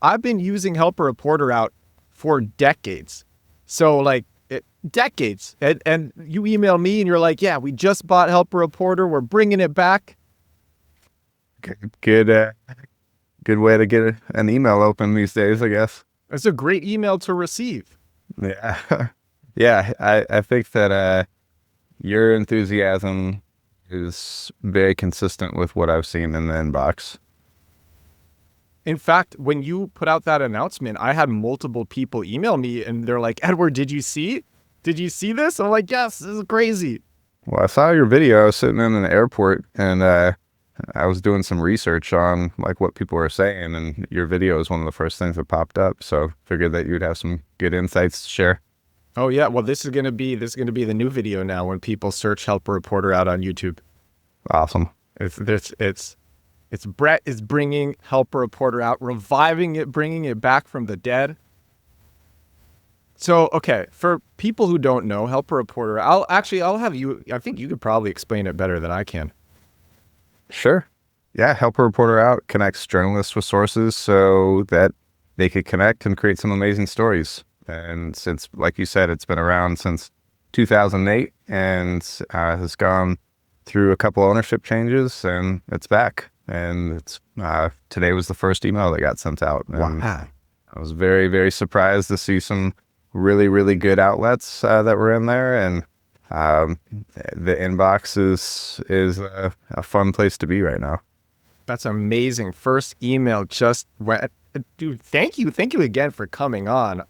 I've been using Help a Reporter Out for decades. So like decades. And you email me and you're like, yeah, we just bought Help a Reporter. We're bringing it back. Good, good way to get an email open these days, I guess. It's a great email to receive. Yeah. Yeah. I think that your enthusiasm is very consistent with what I've seen in the inbox. In fact, when you put out that announcement, I had multiple people email me and they're like, Edward, did you see? Did you see this? I'm like, yes, this is crazy. Well, I saw your video. I was sitting in an airport and I was doing some research on like what people were saying, and your video was one of the first things that popped up. So figured that you'd have some good insights to share. Oh yeah, well this is gonna be the new video now when people search Help a Reporter Out on YouTube. Awesome. It's Brett is bringing Help a Reporter Out, reviving it, bringing it back from the dead. So okay, for people who don't know Help a Reporter, I'll have you. I think you could probably explain it better than I can. Sure. Yeah, Help a Reporter Out connects journalists with sources so that they could connect and create some amazing stories. And since, like you said, it's been around since 2008 and has gone through a couple ownership changes, and it's back. And it's today was the first email that got sent out. And Wow. I was very, very surprised to see some really, really good outlets that were in there. And the inbox is a fun place to be right now. That's amazing. First email just went. Dude, thank you. Thank you again for coming on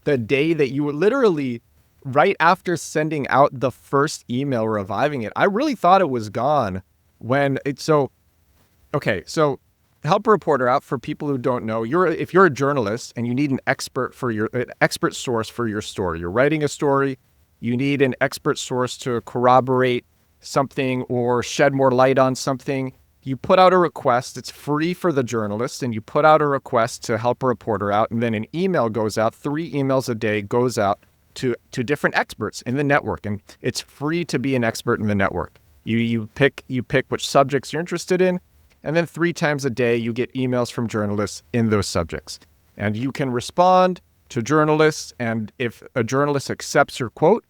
the day that you were literally right after sending out the first email reviving it. I really thought it was gone when it, so, okay. So Help a Reporter Out, for people who don't know, if you're a journalist and you need an expert source for your story, you're writing a story, you need an expert source to corroborate something or shed more light on something. You put out a request. It's free for the journalist, and you put out a request to Help a Reporter Out, and then an email goes out. 3 emails a day goes out to different experts in the network, and it's free to be an expert in the network. You pick which subjects you're interested in, and then 3 times a day you get emails from journalists in those subjects, and you can respond to journalists. And if a journalist accepts your quote,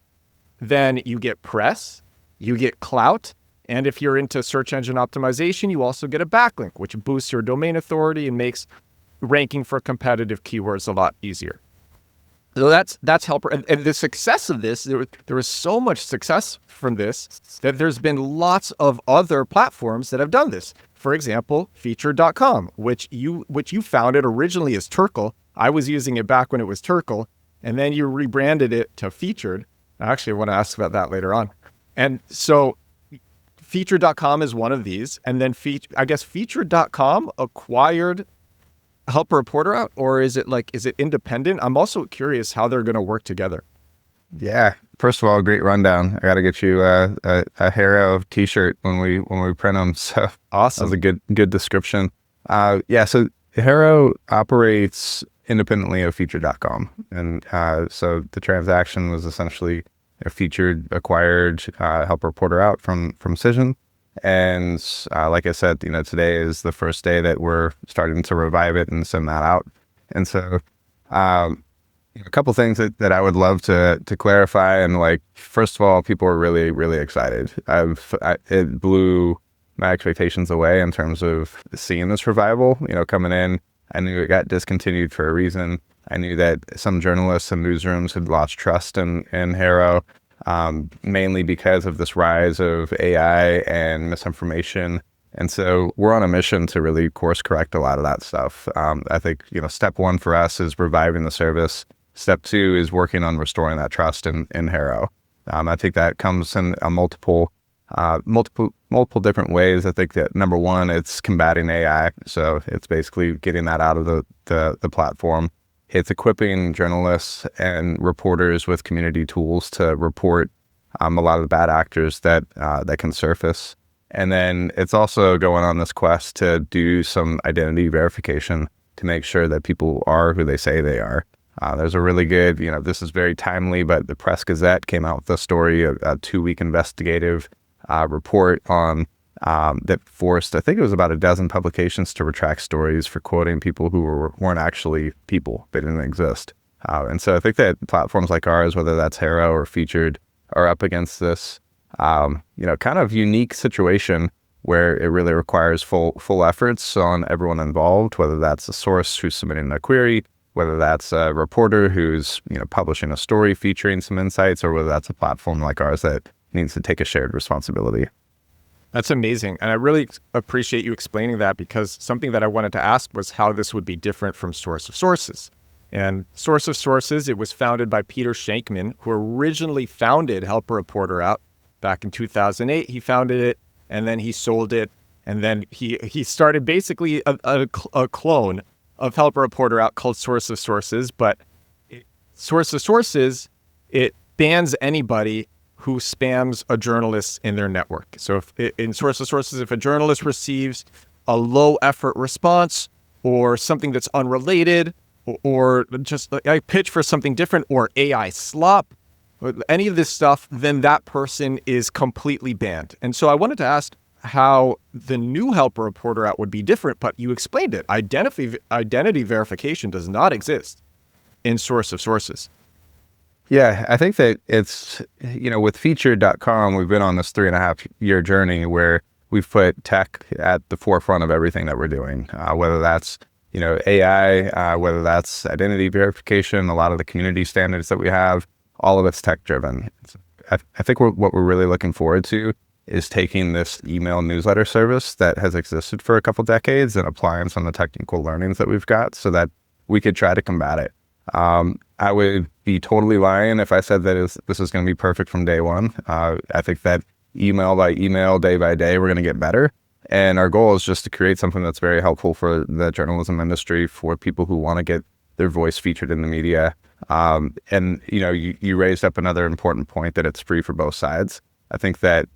then you get press, you get clout. And if you're into search engine optimization, you also get a backlink, which boosts your domain authority and makes ranking for competitive keywords a lot easier. So that's Helper. And the success of this, there was so much success from this that there's been lots of other platforms that have done this. For example, featured.com, which you founded originally as Turkle. I was using it back when it was Turkle, and then you rebranded it to Featured. I actually want to ask about that later on. And so featured.com is one of these. And then I guess featured.com acquired Help a Reporter Out, or is it independent? I'm also curious how they're going to work together. Yeah. First of all, great rundown. I got to get you a HARO t-shirt when we print them. So Awesome. that was a good description. Yeah. So HARO operates independently of featured.com. And so the transaction was essentially a Featured acquired Help a Reporter Out from Cision. And like I said, today is the first day that we're starting to revive it and send that out. And so a couple things that I would love to clarify. And like, first of all, people were really, really excited. It blew my expectations away in terms of seeing this revival, coming in. I knew it got discontinued for a reason. I knew that some journalists and newsrooms had lost trust in HARO, mainly because of this rise of AI and misinformation. And so we're on a mission to really course correct a lot of that stuff. I think, step 1 for us is reviving the service. Step 2 is working on restoring that trust in HARO. I think that comes in multiple different ways. I think that number 1, it's combating AI. So it's basically getting that out of the platform. It's equipping journalists and reporters with community tools to report a lot of the bad actors that can surface. And then it's also going on this quest to do some identity verification to make sure that people are who they say they are. There's a really good, this is very timely, but the Press Gazette came out with a story, a 2-week investigative report on that forced, I think it was about a dozen publications to retract stories for quoting people who weren't actually people. They didn't exist. And so I think that platforms like ours, whether that's HARO or Featured, are up against this, kind of unique situation where it really requires full efforts on everyone involved, whether that's a source who's submitting a query, whether that's a reporter who's publishing a story featuring some insights, or whether that's a platform like ours that needs to take a shared responsibility. That's amazing. And I really appreciate you explaining that, because something that I wanted to ask was how this would be different from Source of Sources. And Source of Sources, it was founded by Peter Shankman, who originally founded Help a Reporter Out back in 2008. He founded it, and then he sold it. And then he started basically a clone of Help a Reporter Out called Source of Sources. But Source of Sources, it bans anybody who spams a journalist in their network. So if in Source of Sources, if a journalist receives a low effort response or something that's unrelated, or just I pitch for something different, or AI slop, or any of this stuff, then that person is completely banned. And so I wanted to ask how the new Help a Reporter Out would be different, but you explained it. Identity verification does not exist in Source of Sources. Yeah, I think that it's, with Featured.com, we've been on this 3.5-year journey where we've put tech at the forefront of everything that we're doing, whether that's AI, whether that's identity verification, a lot of the community standards that we have, all of it's tech driven. I think what we're really looking forward to is taking this email newsletter service that has existed for a couple decades and applying some of the technical learnings that we've got so that we could try to combat it. I would be totally lying if I said that this is going to be perfect from day one. I think that email by email, day by day, we're going to get better. And our goal is just to create something that's very helpful for the journalism industry, for people who want to get their voice featured in the media. And you raised up another important point, that it's free for both sides. I think that,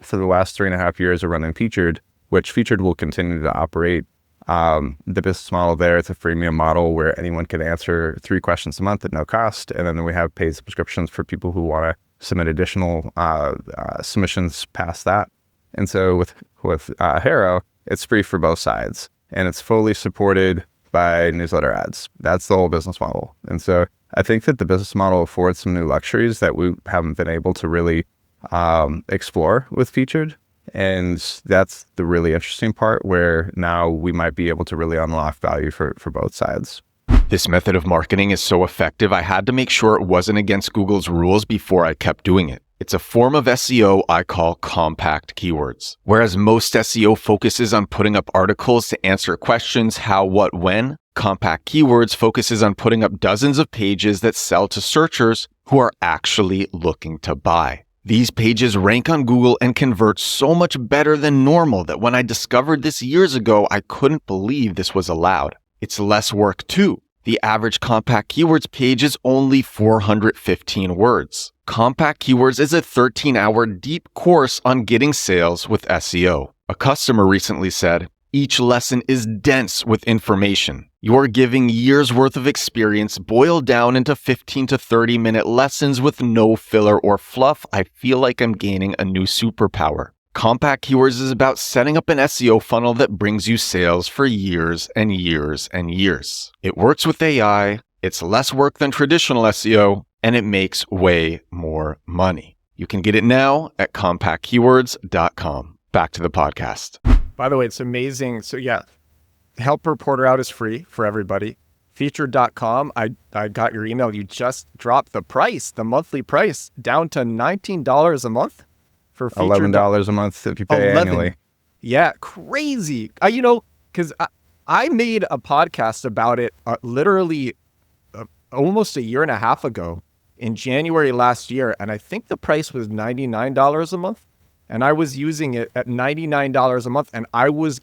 for the last 3.5 years of running Featured, which Featured will continue to operate, the business model there, it's a freemium model where anyone can answer 3 questions a month at no cost. And then we have paid subscriptions for people who want to submit additional submissions past that. And so with HARO, it's free for both sides, and it's fully supported by newsletter ads. That's the whole business model. And so I think that the business model affords some new luxuries that we haven't been able to really explore with Featured. And that's the really interesting part, where now we might be able to really unlock value for both sides. This method of marketing is so effective, I had to make sure it wasn't against Google's rules before I kept doing it. It's a form of SEO I call compact keywords. Whereas most SEO focuses on putting up articles to answer questions how, what, when, compact keywords focuses on putting up dozens of pages that sell to searchers who are actually looking to buy. These pages rank on Google and convert so much better than normal that when I discovered this years ago, I couldn't believe this was allowed. It's less work too. The average compact keywords page is only 415 words. Compact Keywords is a 13-hour deep course on getting sales with SEO. A customer recently said, "Each lesson is dense with information. You're giving years worth of experience boiled down into 15 to 30-minute lessons with no filler or fluff. I feel like I'm gaining a new superpower." Compact Keywords is about setting up an SEO funnel that brings you sales for years and years and years. It works with AI, it's less work than traditional SEO, and it makes way more money. You can get it now at compactkeywords.com. Back to the podcast. By the way, it's amazing. So yeah, Help a Reporter Out is free for everybody. Featured.com, I got your email. You just dropped the price, the monthly price, down to $19 a month. For $11 a month if you pay annually. Yeah, crazy. Because I made a podcast about it literally almost a year and a half ago in January last year. And I think the price was $99 a month. And I was using it at $99 a month. And I was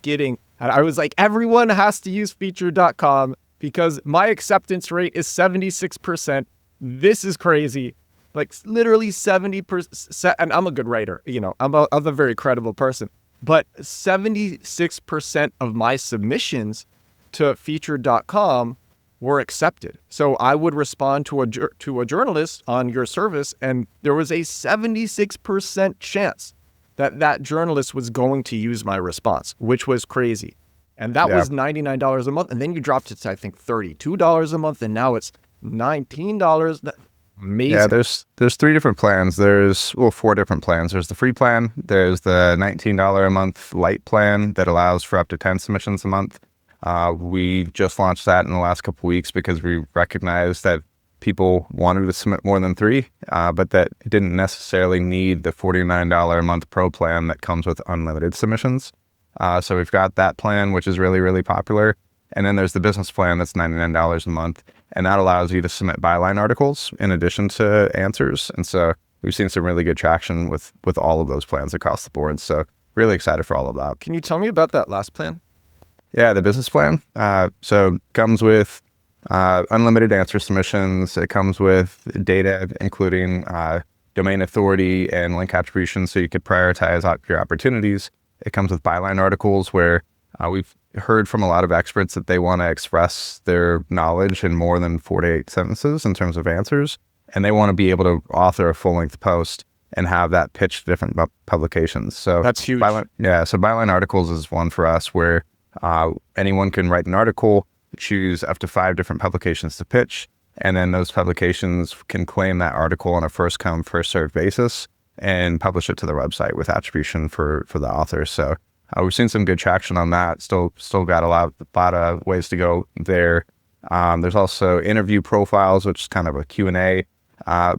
like, everyone has to use Featured.com because my acceptance rate is 76%. This is crazy. Like literally 70%, and I'm a good writer, I'm a very credible person, but 76% of my submissions to Featured.com were accepted. So I would respond to a journalist on your service, and there was a 76% chance that journalist was going to use my response, which was crazy. And that was $99 a month. And then you dropped it to, I think, $32 a month. And now it's $19. Amazing. Yeah, there's 3 different plans. There's 4 different plans. There's the free plan. There's the $19 a month light plan that allows for up to 10 submissions a month. We just launched that in the last couple of weeks because we recognized that people wanted to submit more than 3, but that it didn't necessarily need the $49 a month pro plan that comes with unlimited submissions. So we've got that plan, which is really, really popular. And then there's the business plan that's $99 a month. And that allows you to submit byline articles in addition to answers. And so we've seen some really good traction with all of those plans across the board. So really excited for all of that. Can you tell me about that last plan? Yeah, the business plan. So comes with unlimited answer submissions. It comes with data, including domain authority and link attribution, so you could prioritize your opportunities. It comes with byline articles where we've heard from a lot of experts that they want to express their knowledge in more than 4 to 8 sentences in terms of answers. And they want to be able to author a full-length post and have that pitched to different publications. So that's huge. So byline articles is one for us where anyone can write an article, choose up to 5 different publications to pitch, and then those publications can claim that article on a first come, first served basis and publish it to their website with attribution for the author. So we've seen some good traction on that. Still got a lot of ways to go there. There's also interview profiles, which is kind of a Q&A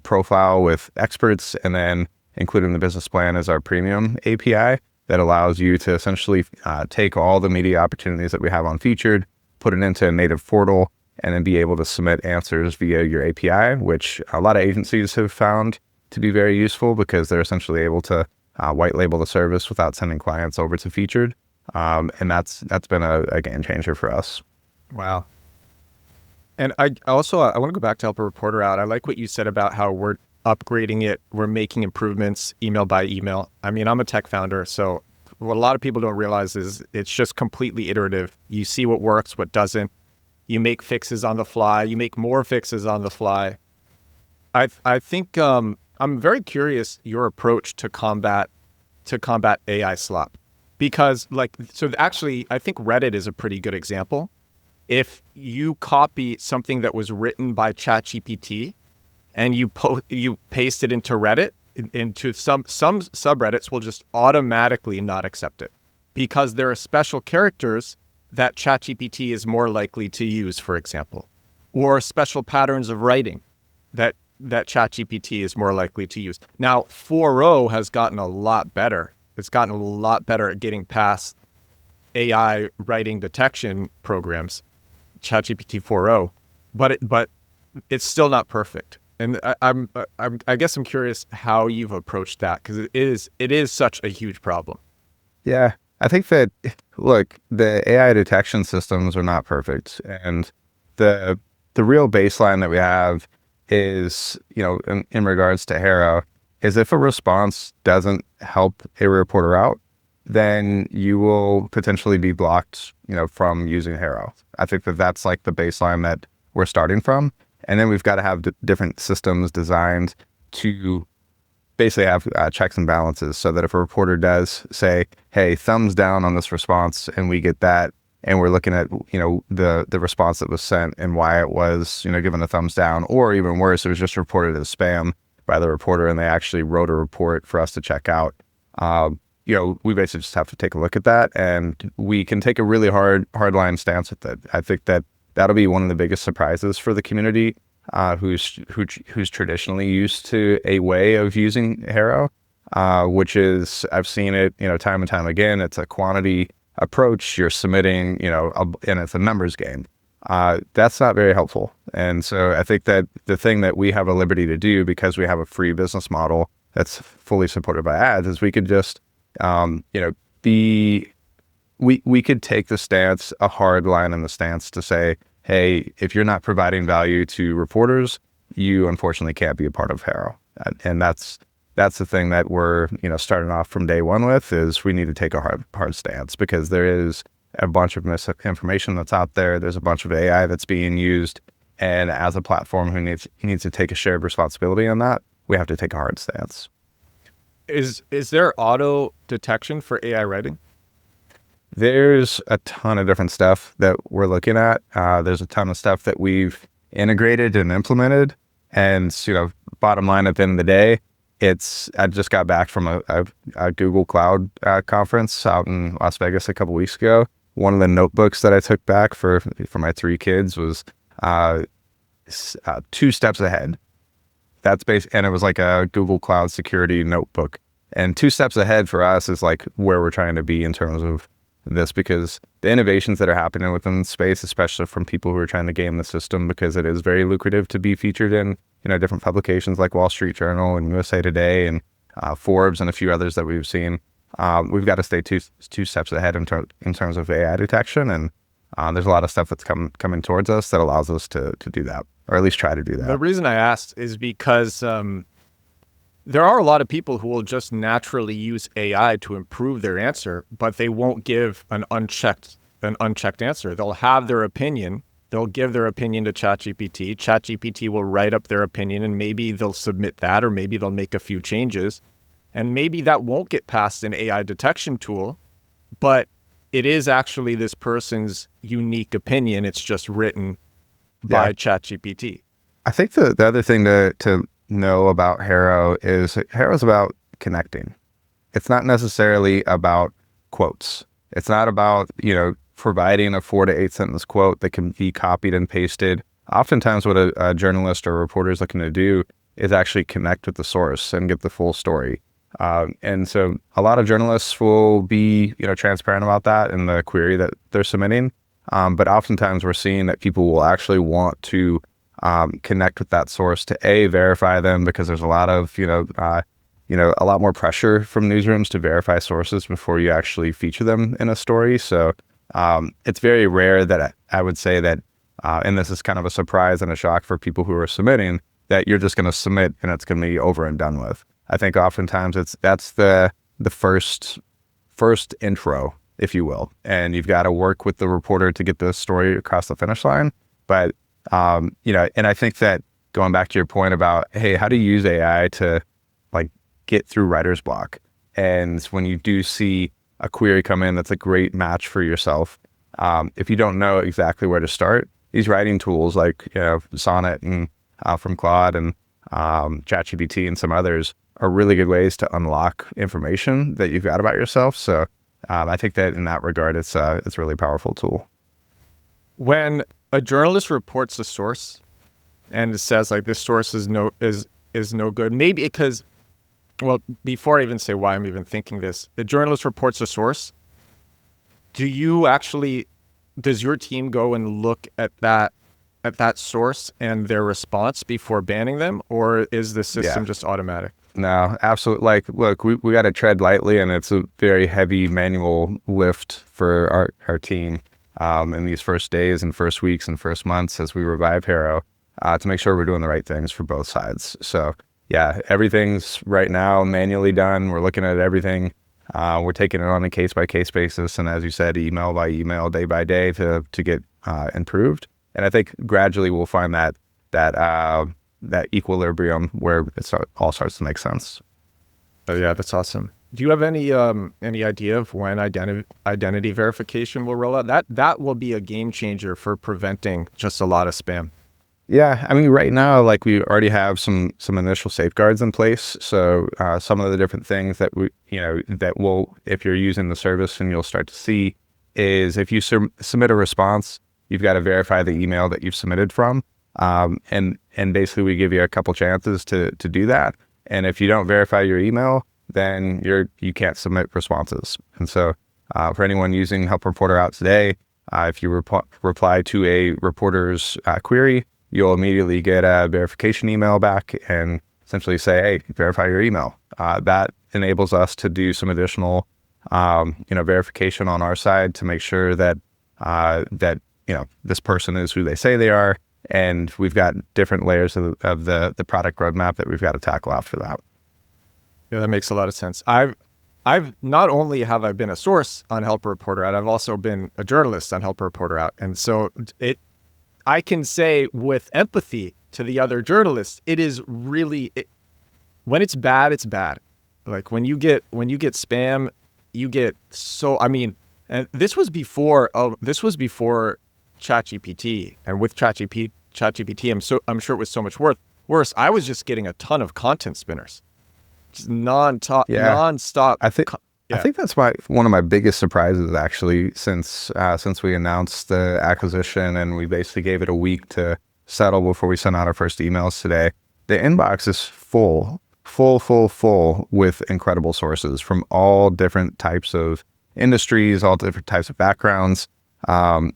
profile with experts, and then included in the business plan is our premium API that allows you to essentially take all the media opportunities that we have on Featured, put it into a native portal, and then be able to submit answers via your API, which a lot of agencies have found to be very useful because they're essentially able to white label the service without sending clients over to Featured. And that's been a game changer for us. Wow. And I want to go back to Help a Reporter Out. I like what you said about how we're upgrading it. We're making improvements email by email. I mean, I'm a tech founder, so what a lot of people don't realize is it's just completely iterative. You see what works, what doesn't. You make fixes on the fly. You make more fixes on the fly. I think I'm very curious your approach to combat AI slop, because actually I think Reddit is a pretty good example. If you copy something that was written by ChatGPT and you paste it into Reddit, into some subreddits will just automatically not accept it because there are special characters that ChatGPT is more likely to use, for example, or special patterns of writing that ChatGPT is more likely to use. Now, 4.0 has gotten a lot better. It's gotten a lot better at getting past AI writing detection programs, ChatGPT 4.0, but it's still not perfect. And I guess I'm curious how you've approached that, because it is such a huge problem. Yeah, I think that, look, the AI detection systems are not perfect, and the real baseline that we have is, in regards to HARO, is if a response doesn't help a reporter out, then you will potentially be blocked, from using HARO. I think that that's like the baseline that we're starting from. And then we've got to have different systems designed to basically have checks and balances, so that if a reporter does say, hey, thumbs down on this response, and we get that, and we're looking at, the response that was sent and why it was, given a thumbs down, or even worse, it was just reported as spam by the reporter and they actually wrote a report for us to check out. We basically just have to take a look at that, and we can take a really hard line stance with it. I think that that'll be one of the biggest surprises for the community, who's traditionally used to a way of using HARO, which is, I've seen it, time and time again. It's a quantity approach. You're submitting, and it's a numbers game. That's not very helpful. And so I think that the thing that we have a liberty to do, because we have a free business model that's fully supported by ads, is we could just, we could take the stance, a hard line in the stance, to say, hey, if you're not providing value to reporters, you unfortunately can't be a part of HARO. And that's the thing that we're, starting off from day one with, is we need to take a hard stance, because there is a bunch of misinformation that's out there. There's a bunch of AI that's being used. And as a platform who needs to take a shared responsibility on that, we have to take a hard stance. Is there auto detection for AI writing? There's a ton of different stuff that we're looking at. There's a ton of stuff that we've integrated and implemented. And, bottom line at the end of the day, I just got back from a Google Cloud conference out in Las Vegas a couple weeks ago. One of the notebooks that I took back for my 3 kids was 2 steps ahead. And it was like a Google Cloud security notebook. And 2 steps ahead for us is like where we're trying to be in terms of this, because the innovations that are happening within the space, especially from people who are trying to game the system, because it is very lucrative to be featured in, different publications like Wall Street Journal and USA Today and Forbes and a few others that we've seen. We've got to stay two steps ahead in terms of AI detection. And there's a lot of stuff that's coming towards us that allows us to do that, or at least try to do that. The reason I asked is because there are a lot of people who will just naturally use AI to improve their answer, but they won't give an unchecked answer. They'll have their opinion. They'll give their opinion to ChatGPT. ChatGPT will write up their opinion, and maybe they'll submit that, or maybe they'll make a few changes. And maybe that won't get past an AI detection tool, but it is actually this person's unique opinion. It's just written by ChatGPT. I think the other thing to know about HARO is HARO's about connecting. It's not necessarily about quotes. It's not about, providing a 4 to 8 sentence quote that can be copied and pasted. Oftentimes what a journalist or reporter is looking to do is actually connect with the source and get the full story. And so a lot of journalists will be, transparent about that in the query that they're submitting. But oftentimes we're seeing that people will actually want to connect with that source to verify them, because there's a lot of, a lot more pressure from newsrooms to verify sources before you actually feature them in a story. So it's very rare that I would say that, and this is kind of a surprise and a shock for people who are submitting, that you're just going to submit and it's going to be over and done with. I think oftentimes that's the first intro, if you will, and you've got to work with the reporter to get the story across the finish line. But and I think that going back to your point about, hey, how do you use AI to get through writer's block? And when you do see a query come in that's a great match for yourself, if you don't know exactly where to start, these writing tools like Sonnet and from Claude and ChatGPT and some others are really good ways to unlock information that you've got about yourself. So I think that in that regard, it's a really powerful tool. When a journalist reports a source and it says this source is no good, maybe because, well, before I even say why I'm even thinking this, the journalist reports a source. Does your team go and look at that source and their response before banning them, or is the system just automatic? No, absolutely. Look, we got to tread lightly, and it's a very heavy manual lift for our team in these first days and first weeks and first months as we revive HARO to make sure we're doing the right things for both sides. So yeah, everything's right now manually done. We're looking at everything. We're taking it on a case-by-case basis, and as you said, email by email, day by day to get improved. And I think gradually we'll find that equilibrium where it all starts to make sense. Oh, yeah, that's awesome. Do you have any idea of when identity verification will roll out? That will be a game changer for preventing just a lot of spam. Yeah, I mean, right now, we already have some initial safeguards in place. So some of the different things that if you're using the service, and you'll start to see is if you submit a response, you've got to verify the email that you've submitted from. And basically we give you a couple chances to do that. And if you don't verify your email, then you can't submit responses. And so for anyone using Help Reporter Out today, if you reply to a reporter's query, you'll immediately get a verification email back and essentially say, hey, verify your email. That enables us to do some additional verification on our side to make sure that this person is who they say they are. And we've got different layers of the product roadmap that we've got to tackle after that. Yeah, that makes a lot of sense. I've not only have I been a source on Help Reporter Out, I've also been a journalist on Help Reporter Out. And so I can say with empathy to the other journalists, it is really, when it's bad, it's bad. Like when you get spam, you get so. I mean, and this was before. Oh, this was before ChatGPT, and with ChatGPT, I'm sure it was so much worse. I was just getting a ton of content spinners, just Yeah. nonstop. I think I Yeah. think that's one of my biggest surprises actually since we announced the acquisition and we basically gave it a week to settle before we sent out our first emails today. The inbox is full with incredible sources from all different types of industries, all different types of backgrounds.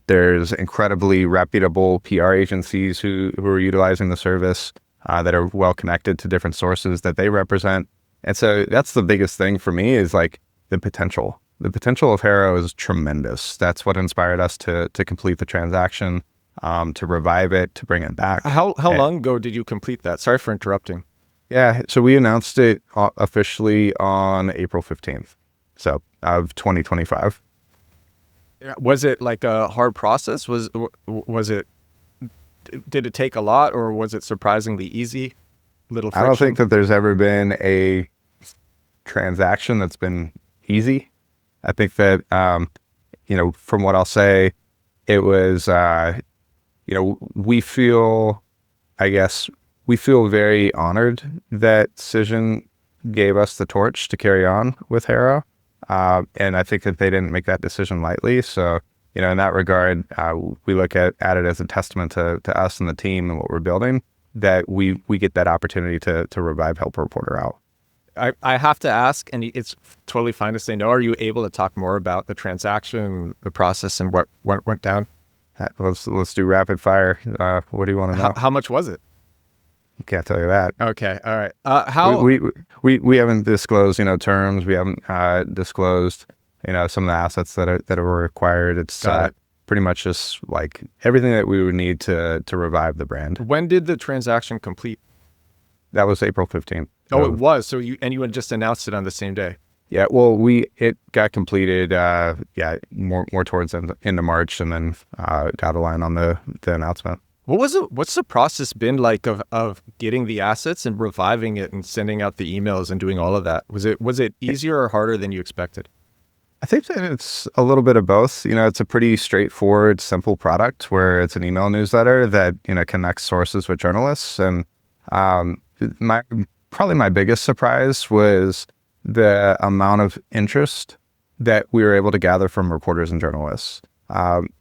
There's incredibly reputable PR agencies who are utilizing the service that are well connected to different sources that they represent. And so that's the biggest thing for me is like the potential. The potential of HARO is tremendous. That's what inspired us to complete the transaction, to revive it, to bring it back. How long ago did you complete that? Sorry for interrupting. Yeah, so we announced it officially on April 15th, so of 2025. Was it like a hard process? Was it? Did it take a lot, or was it surprisingly easy? Little I don't friction? think that there's ever been a transaction that's been easy. I think that, from what I'll say, it was, we feel, we feel very honored that Cision gave us the torch to carry on with HARO. And I think that they didn't make that decision lightly. So, in that regard, we look at it as a testament to us and the team and what we're building, that we get that opportunity to revive Help a Reporter Out. I have to ask, and it's totally fine to say no. Are you able to talk more about the transaction, the process, and what went down? Let's do rapid fire. What do you want to know? How much was it? Can't tell you that. Okay, all right. How We haven't disclosed terms. We haven't disclosed some of the assets that are required. It's Got it. pretty much just like everything that we would need to revive the brand. When did the transaction complete? That was April 15th. Oh, it was. So you had just announced it on the same day. Yeah, well, it got completed, more towards the end of March, and then got a line on the announcement. What's the process been like of getting the assets and reviving it and sending out the emails and doing all of that? Was it easier or harder than you expected? I think that it's a little bit of both. It's a pretty straightforward, simple product where it's an email newsletter that connects sources with journalists. And probably my biggest surprise was the amount of interest that we were able to gather from reporters and journalists.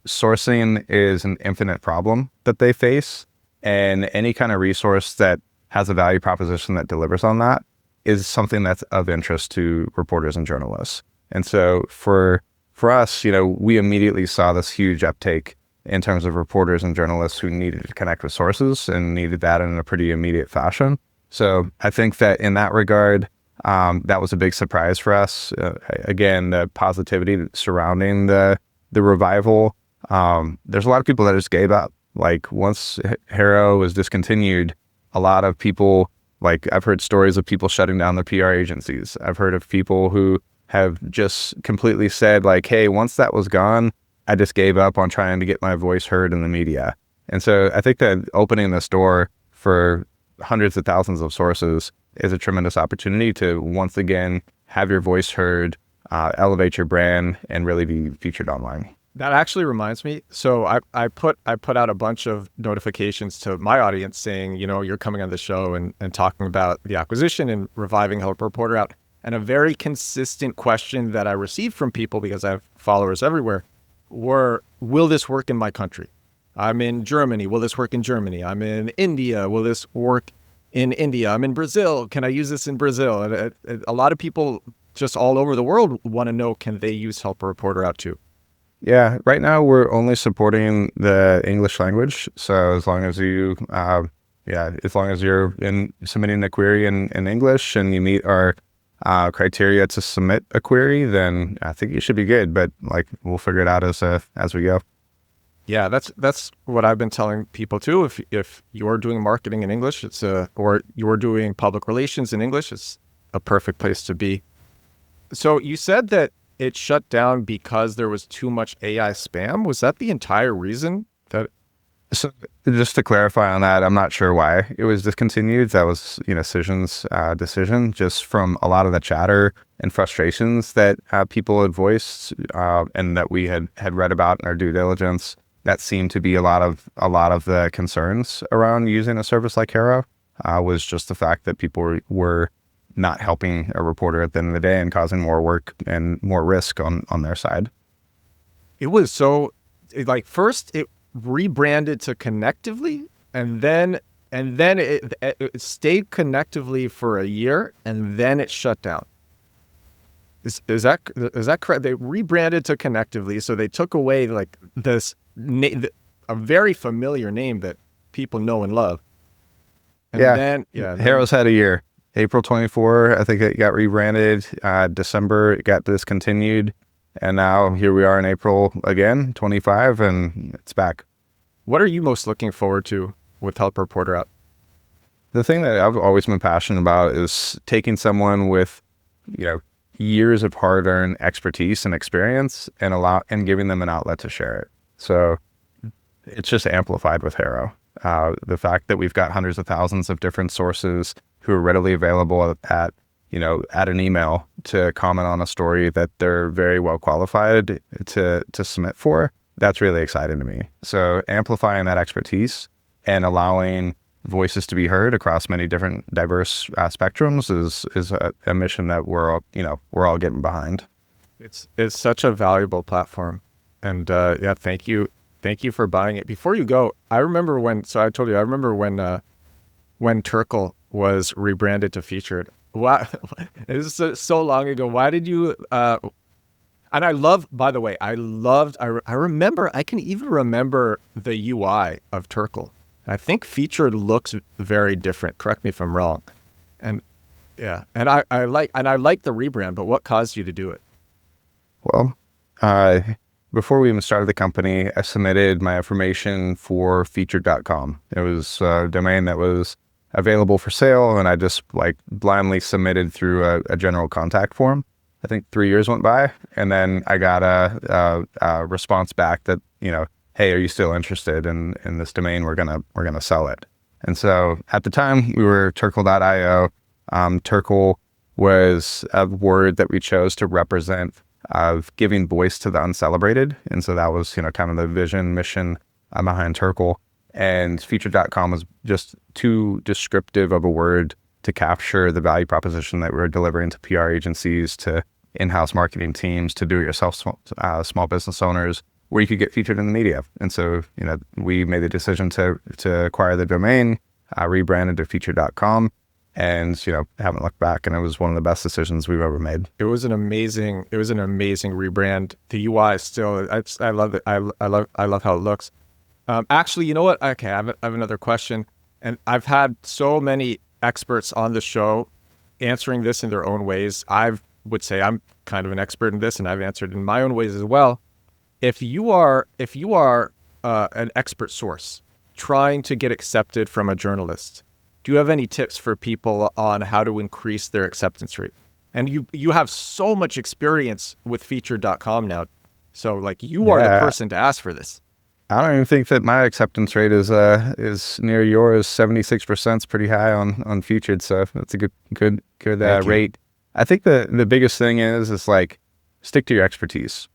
Sourcing is an infinite problem that they face, and any kind of resource that has a value proposition that delivers on that is something that's of interest to reporters and journalists. And so for us, we immediately saw this huge uptake in terms of reporters and journalists who needed to connect with sources and needed that in a pretty immediate fashion. So I think that in that regard, that was a big surprise for us. Again, the positivity surrounding the revival. There's a lot of people that just gave up. Like once HARO was discontinued, a lot of people, like I've heard stories of people shutting down their PR agencies. I've heard of people who have just completely said like, hey, once that was gone, I just gave up on trying to get my voice heard in the media. And so I think that opening this door for hundreds of thousands of sources is a tremendous opportunity to once again have your voice heard, elevate your brand, and really be featured online. That actually reminds me. So I put out a bunch of notifications to my audience saying, you're coming on the show and talking about the acquisition and reviving Help a Reporter Out. And a very consistent question that I received from people, because I have followers everywhere, were, will this work in my country? I'm in Germany. Will this work in Germany? I'm in India. Will this work in India? I'm in Brazil. Can I use this in Brazil? And a lot of people just all over the world want to know, can they use Help a Reporter Out too? Yeah, right now we're only supporting the English language. So as long as you, you're submitting a query in English and you meet our criteria to submit a query, then I think you should be good. But we'll figure it out as we go. Yeah, that's what I've been telling people too. If you're doing marketing in English, or you're doing public relations in English, it's a perfect place to be. So you said that it shut down because there was too much AI spam. Was that the entire reason that? So just to clarify on that, I'm not sure why it was discontinued. That was, Cision's decision, just from a lot of the chatter and frustrations that people had voiced, and that we had read about in our due diligence. That seemed to be a lot of the concerns around using a service like HARO, was just the fact that people were not helping a reporter at the end of the day and causing more work and more risk on their side. It was so, first it rebranded to Connectively, and then it stayed Connectively for a year, and then it shut down. Is that correct? They rebranded to Connectively, so they took away this a very familiar name that people know and love. And then HARO's had a year. April 24, I think it got rebranded. December, it got discontinued. And now here we are in April again, 25, and it's back. What are you most looking forward to with Help Reporter App? The thing that I've always been passionate about is taking someone with, years of hard-earned expertise and experience and giving them an outlet to share it. So it's just amplified with HARO. The fact that we've got hundreds of thousands of different sources who are readily available at an email to comment on a story that they're very well qualified to submit for, that's really exciting to me. So amplifying that expertise and allowing voices to be heard across many different diverse spectrums is a mission that we're all getting behind. It's such a valuable platform, and thank you for buying it. Before you go, I remember when Turkle was rebranded to Featured. Wow, it was so long ago. Why did you? And I love, by the way, I remember, I can even remember the UI of Turkle. I think Featured looks very different. Correct me if I'm wrong. And I like the rebrand, but what caused you to do it? Well, before we even started the company, I submitted my information for featured.com. It was a domain that was available for sale, and I just blindly submitted through a general contact form. I think 3 years went by, and then I got a response back that, hey, are you still interested in this domain? We're gonna sell it. And so at the time we were Turkle.io. Turkle was a word that we chose to represent of giving voice to the uncelebrated. And so that was, kind of the vision, mission behind Turkle. And featured.com was just too descriptive of a word to capture the value proposition that we're delivering to PR agencies, to in-house marketing teams, to do-it-yourself small business owners, where you could get featured in the media. And so, we made the decision to acquire the domain, rebranded to featured.com, and, haven't looked back. And it was one of the best decisions we've ever made. It was an amazing rebrand. The UI still, I love it. I love how it looks. Actually, you know what? Okay, I have another question. And I've had so many experts on the show answering this in their own ways. I would say I'm kind of an expert in this, and I've answered in my own ways as well. If you are an expert source trying to get accepted from a journalist, do you have any tips for people on how to increase their acceptance rate? And you have so much experience with featured.com now. So you are the person to ask for this. I don't even think that my acceptance rate is near yours. 76% is pretty high on Featured, so that's a good rate. I think the biggest thing is stick to your expertise.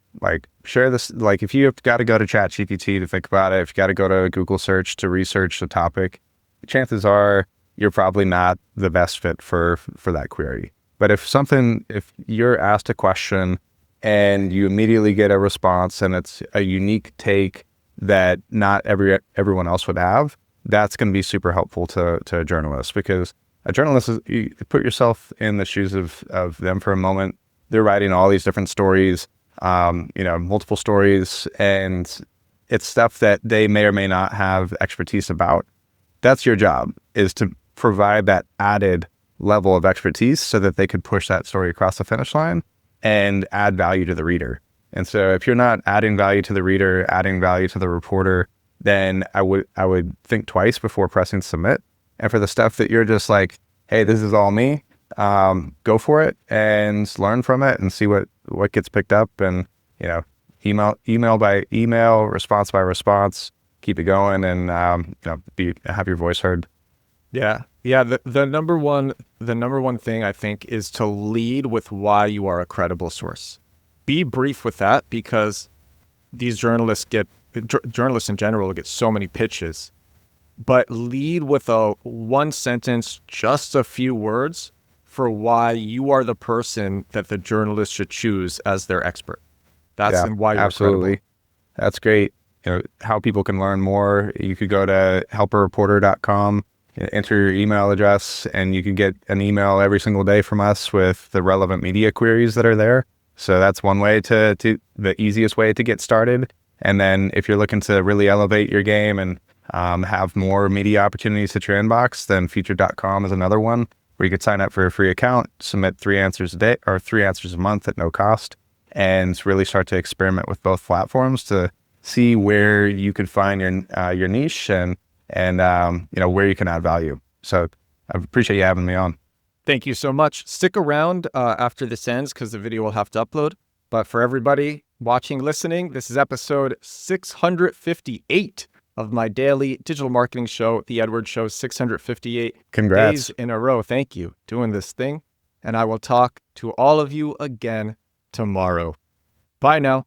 Share this. If you've got to go to ChatGPT to think about it, if you got to go to Google search to research the topic, chances are you're probably not the best fit for that query. But if you're asked a question and you immediately get a response and it's a unique take that not everyone else would have, that's going to be super helpful to a journalist, because a journalist you put yourself in the shoes of them for a moment. They're writing all these different stories, multiple stories, and it's stuff that they may or may not have expertise about. That's your job, is to provide that added level of expertise so that they could push that story across the finish line and add value to the reader. And so if you're not adding value to the reader, adding value to the reporter, then I would think twice before pressing submit. And for the stuff that you're just hey, this is all me, go for it and learn from it and see what gets picked up. And, email by email, response by response, keep it going and have your voice heard. Yeah. The number one thing I think is to lead with why you are a credible source. Be brief with that, because these journalists in general get so many pitches, but lead with a one sentence, just a few words for why you are the person that the journalist should choose as their expert. That's why you're absolutely credible. That's great. How people can learn more, you could go to helperreporter.com, enter your email address, and you can get an email every single day from us with the relevant media queries that are there. So that's one way to the easiest way to get started. And then if you're looking to really elevate your game and have more media opportunities at your inbox, then featured.com is another one where you could sign up for a free account, submit 3 answers a day or 3 answers a month at no cost, and really start to experiment with both platforms to see where you could find your niche and where you can add value. So I appreciate you having me on. Thank you so much. Stick around after this ends, because the video will have to upload. But for everybody watching, listening, this is episode 658 of my daily digital marketing show, The Edward Show. 658 Congrats. days in a row. Thank you. Doing this thing. And I will talk to all of you again tomorrow. Bye now.